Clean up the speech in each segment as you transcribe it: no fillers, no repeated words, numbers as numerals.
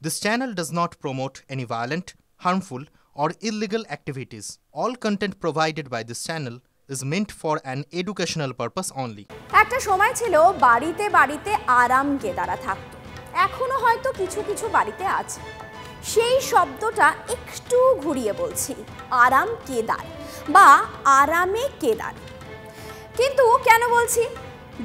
This channel does not promote any violent, harmful, or illegal activities. All content provided by this channel is meant for an educational purpose only. একটা সময় ছিল বাড়িতে বাড়িতে আরাম কেদারা থাকতো, এখনো হয়তো কিছু কিছু বাড়িতে আছে। সেই শব্দটা একটু ঘুরিয়ে বলছি, আরাম কেদার বা আরামে কেদার। কিন্তু কেন বলছি?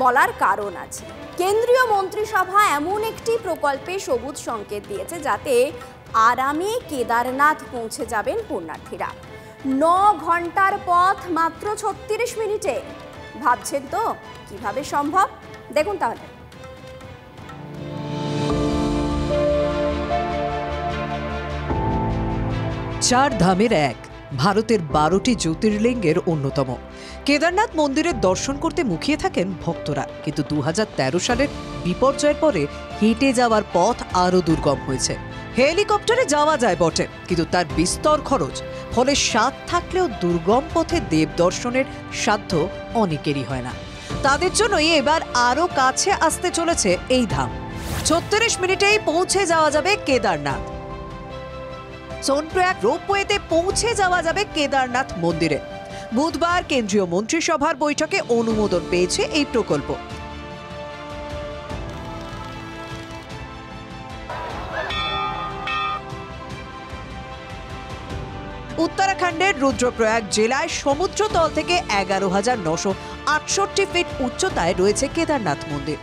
বলার কারণ আছে। কেন্দ্রীয় মন্ত্রিসভা এমন একটি প্রকল্পে সবুজ সংকেত দিয়েছে যাতে আরামে কেদারনাথ পৌঁছে যাবেন পুণ্যার্থীরা। 9 ঘন্টার পথ মাত্র 36 মিনিটে। ভাবছেন তো কিভাবে সম্ভব? দেখুন তাহলে। চার ধামের এক, ভারতের 12টি জ্যোতির্লিঙ্গের অন্যতম কেদারনাথ মন্দিরের দর্শন করতে মুখিয়ে থাকেন ভক্তরা। কিন্তু 2013 সালের বিপর্যয়ের পরে হেঁটে যাওয়ার পথ আরও দুর্গম হয়েছে। হেলিকপ্টারে যাওয়া যায় বটে, কিন্তু তার বিস্তর খরচ, ফলে স্বাদ থাকলেও দুর্গম পথে দেব দর্শনের সাধ্য অনেকেরই হয় না। তাদের জন্যই এবার আরও কাছে আসতে চলেছে এই ধাম। 36 মিনিটেই পৌঁছে যাওয়া যাবে কেদারনাথ। সোনপ্রয়াগ রোপওয়েতে পৌঁছে যাওয়া যাবে কেদারনাথ মন্দিরে। বুধবার কেন্দ্রীয় মন্ত্রিসভার বৈঠকে অনুমোদন পেয়েছে এই প্রকল্প। উত্তরাখণ্ডের রুদ্রপ্রয়াগ জেলায় সমুদ্রতল থেকে 11,968 ফিট উচ্চতায় রয়েছে কেদারনাথ মন্দির।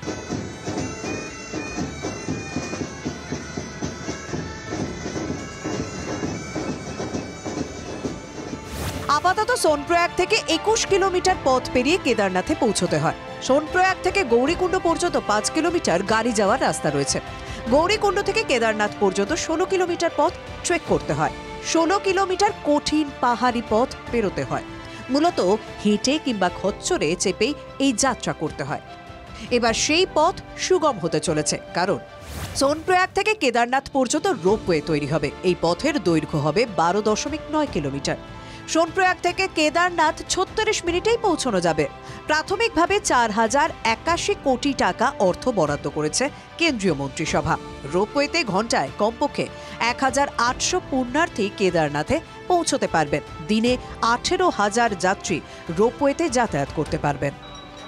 আপাতত সোনপ্রয়াগ থেকে 21 কিলোমিটার পথ পেরিয়ে কেদারনাথে পৌঁছতে হয়। সোনপ্রয়াগ থেকে গৌরীকুণ্ড পর্যন্ত 5 কিলোমিটার গাড়ি যাওয়ার রাস্তা রয়েছে। গৌরীকুণ্ড থেকে কেদারনাথ পর্যন্ত 16 কিলোমিটার পথ ট্রেক করতে হয়। 16 কিলোমিটার কঠিন পাহাড়ি পথ পেরোতে হয়। মূলত হেঁটে কিংবা খচ্চরে চেপেই এই যাত্রা করতে হয়। এবার সেই পথ সুগম হতে চলেছে, কারণ সোনপ্রয়াগ থেকে কেদারনাথ পর্যন্ত রোপওয়ে তৈরি হবে। এই পথের দৈর্ঘ্য হবে 12.9 কিলোমিটার। সোনপ্রয়াগ থেকে কেদারনাথ 36 মিনিটেই পৌঁছানো যাবে। প্রাথমিকভাবে 4,081 কোটি টাকা অর্থ বরাদ্দ করেছে কেন্দ্রীয় মন্ত্রিসভা। রোপওয়েতে ঘন্টায় কমপক্ষে 1,800 পুণ্যার্থী কেদারনাথে পৌঁছতে পারবেন। দিনে 18,000 যাত্রী রোপওয়েতে যাতায়াত করতে পারবেন।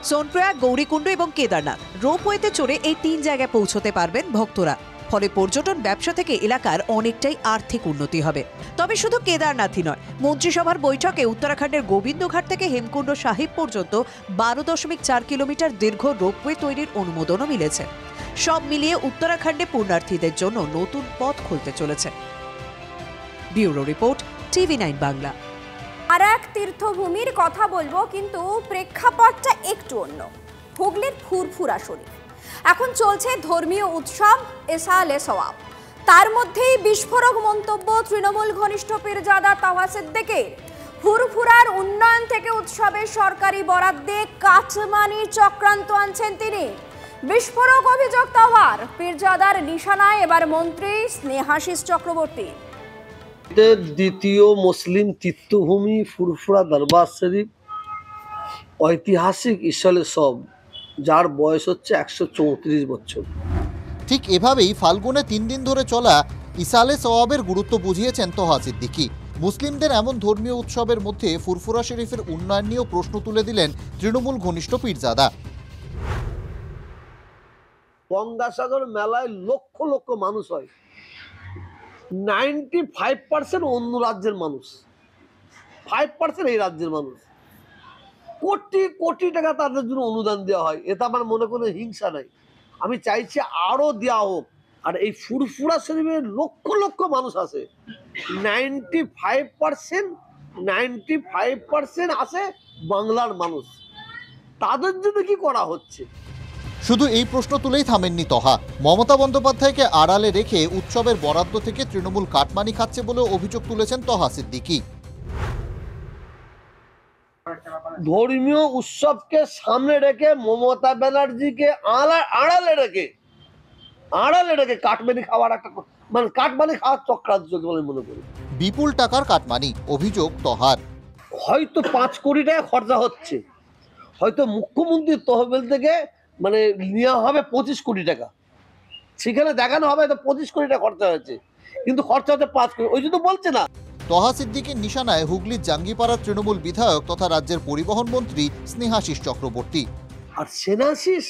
সোনপ্রয়াগ, গৌরীকুণ্ড এবং কেদারনাথ রোপওয়েতে চড়ে এই 3 জায়গায় পৌঁছতে পারবেন ভক্তরা। ফলে পর্যটন ব্যবসা থেকে এলাকার অনেকটাই আর্থিক উন্নতি হবে। তবে শুধু কেদারনাথই নয়, মন্ত্রিসভার বৈঠকে উত্তরাখণ্ডের গোবিন্দঘাট থেকে হেমকুণ্ড সাহিব পর্যন্ত 12.4 কিলোমিটার দীর্ঘ রোপওয়ে তৈরির অনুমোদনও মিলেছে। সব মিলিয়ে উত্তরাখণ্ডে পুণ্যার্থীদের জন্য নতুন পথ খুলতে চলেছে। Bureau report, TV9 Bangla. আর এক তীর্থভূমির কথা বলবো, কিন্তু প্রেক্ষাপটটা একটু অন্য। হুগলির ফুরফুরা শরীফ এখন চলছে ধর্মীয় উৎসব এসালে সওয়াব। তার মধ্যেই বিস্ফোরক মন্তব্য তৃণমূল ঘনিষ্ঠ পীরজাদা তাওহা সিদ্দিকীর। ফুরফুরার উন্নয়ন থেকে উৎসবের সরকারি বরাদ্দে কাটমানির চক্রান্ত আনছেন তিনি। বিস্ফোরক অভিযোগ তাওহার। পীরজাদার নিশানায় এবার মন্ত্রী স্নেহাশিস চক্রবর্তী। দ্বিতীয় মুসলিম তীর্থভূমি ফুরফুরা দরবার শরীফ ঐতিহাসিক ইসালে সব, যার বয়স হচ্ছে 134 বছর। ঠিক এভাবেই ফাল্গুনে 3 দিন ধরে চলা ইসালে সওয়াবের গুরুত্ব বুঝিয়েছেন তোহা সিদ্দিকী। মুসলিমদের এমন ধর্মীয় উৎসবের মধ্যে ফুরফুরা শরীফের উন্নয়ন নিয়েও প্রশ্ন তুলে দিলেন তৃণমূল ঘনিষ্ঠ পীরজাদা। গঙ্গাসাগর মেলায় লক্ষ লক্ষ মানুষ হয়, 95% অন্য রাজ্যের মানুষ, 5% এই রাজ্যের মানুষ। কোটি কোটি টাকা তাদের জন্য অনুদান দেওয়া হয়। এটা আমার মনে কোনো হিংসা নাই, আমি চাইছি আরো দেওয়া হোক। আর এই ফুরফুরা শরীফে লক্ষ লক্ষ মানুষ আছে, 95% আছে বাংলার মানুষ। তাদের জন্য কি করা হচ্ছে? শুধু এই প্রশ্ন তুলেই থামেননি তোহা। মমতা বন্দ্যোপাধ্যায়কে আড়ালে রেখে উৎসবের বরাদ্দ থেকে তৃণমূল কাটমানি খাচ্ছে বলে অভিযোগ তুলেছেন তোহা সিদ্দিকী। ধর্মীয় উৎসবকে সামনে রেখে মমতা ব্যানার্জিকে আড়ালে রেখে কাটমানি খাওয়ার একটা, মানে কাটমানি খাওয়ার চক্রান্ত বলে মনে করি। বিপুল টাকার কাটমানি অভিযোগ তোহার। হয়তো 5 কোটি টাকা খরচা হচ্ছে, হয়তো মুখ্যমন্ত্রীর তহবিল থেকে মানে নেওয়া হবে 25 কোটি টাকা। সেখানে দেখানো হবে তো 25 কোটি টাকা খরচা হয়েছে, কিন্তু খরচা হচ্ছে 5 কোটি, ওই জন্য বলছে না। তহা সিদ্দিকীর নিশানায় হুগলির জাঙ্গিপাড়ার তৃণমূল বিধায়ক তথা রাজ্যের পরিবহন মন্ত্রী স্নেহাশিস চক্রবর্তী। আর সেনাশিস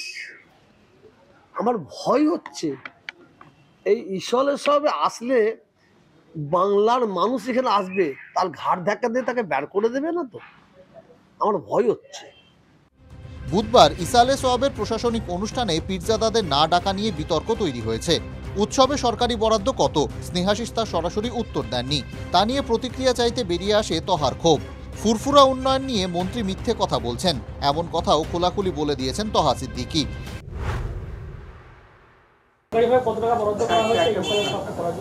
আমার ভয় হচ্ছে, এই ঈশ্বরের সবে আসলে বাংলার মানুষ এখানে আসবে, তার ঘাড় ধাক্কা দিয়ে তাকে বের করে দেবে না তো, আমার ভয় হচ্ছে। বুধবার ইসালে সোয়াবের প্রশাসনিক অনুষ্ঠানে পীরজাদাদের না ডাকা নিয়ে বিতর্ক তৈরি হয়েছে। উৎসবে সরকারি বরাদ্দ কত, স্নেহাশিস তা সরাসরি উত্তর দেননি। তা নিয়ে প্রতিক্রিয়া চাইতে বেরিয়ে আসে তহার ক্ষোভ। ফুরফুরা উন্নয়ন নিয়ে মন্ত্রী মিথ্যে কথা বলছেন, এমন কথাও খোলাখুলি বলে দিয়েছেন তহা সিদ্দিকী।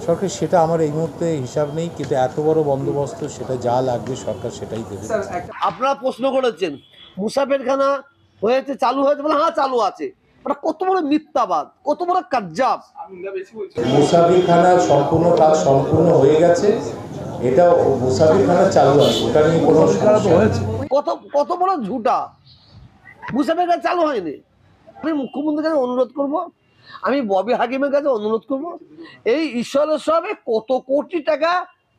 সরকার সেটা আমার এই মুহূর্তে হিসাব নেই, কিন্তু এত বড় বন্দোবস্ত সেটা যা লাগবে সরকার সেটাই দেবে। আপনারা প্রশ্ন করেছেন মুসাফিরখানা হয়েছে, চালু হয়েছে, বলে হ্যাঁ চালু আছে। ওটা কত বড় মিথ্যাবাদ, কত বড় কাজ্জাব। মুসাফিরখানা সম্পূর্ণ কাজ সম্পূর্ণ হয়ে গেছে, এটা মুসাফিরখানা চালু আছে, ওটা নিয়ে কোনো সমস্যা হয়েছে। কত বড় ঝুটা, মুসাফিরখানা চালু হয়নি। আমি মুখ্যমন্ত্রীর কাছে অনুরোধ করব, আমি ববি হাকিমের কাছে অনুরোধ করব, এই ঈশ্বরের সবে কত কোটি টাকা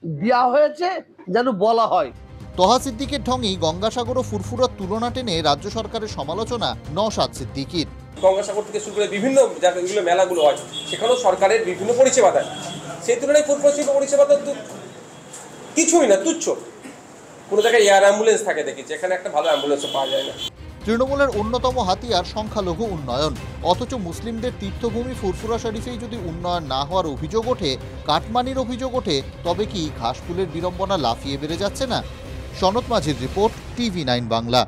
দেওয়া হয়েছে যেন বলা হয়। তহা সিদ্দিকের ঢঙেই গঙ্গাসাগর ও ফুরফুরার তুলনা টেনে রাজ্য সরকারের সমালোচনা নওশাদ সিদ্দিকীর। গঙ্গাসাগর থেকে শুরু করে বিভিন্ন জায়গাগুলো মেলাগুলো হয়, সেখানেও সরকারের বিভিন্ন পরিষেবা দেয়, সেই তুলনায় ফুরফুরা শিল্প পরিষেবা তো কিছুই না, তুচ্ছ। কোনো জায়গায় এয়ার অ্যাম্বুলেন্স থাকে দেখেছি, এখানে একটা ভালো অ্যাম্বুলেন্সও পাওয়া যায় না। তৃণমূলের অন্যতম হাতিয়ার সংখ্যালঘু উন্নয়ন, অথচ মুসলিমদের তীর্থভূমি ফুরফুরা শরীফেই যদি উন্নয়ন না হওয়ার অভিযোগ ওঠে, কাটমানির অভিযোগ ওঠে, তবে কি ঘাসফুলের বিড়ম্বনা লাফিয়ে বেড়ে যাচ্ছে না? সনৎ মাঝির রিপোর্ট, TV9 বাংলা।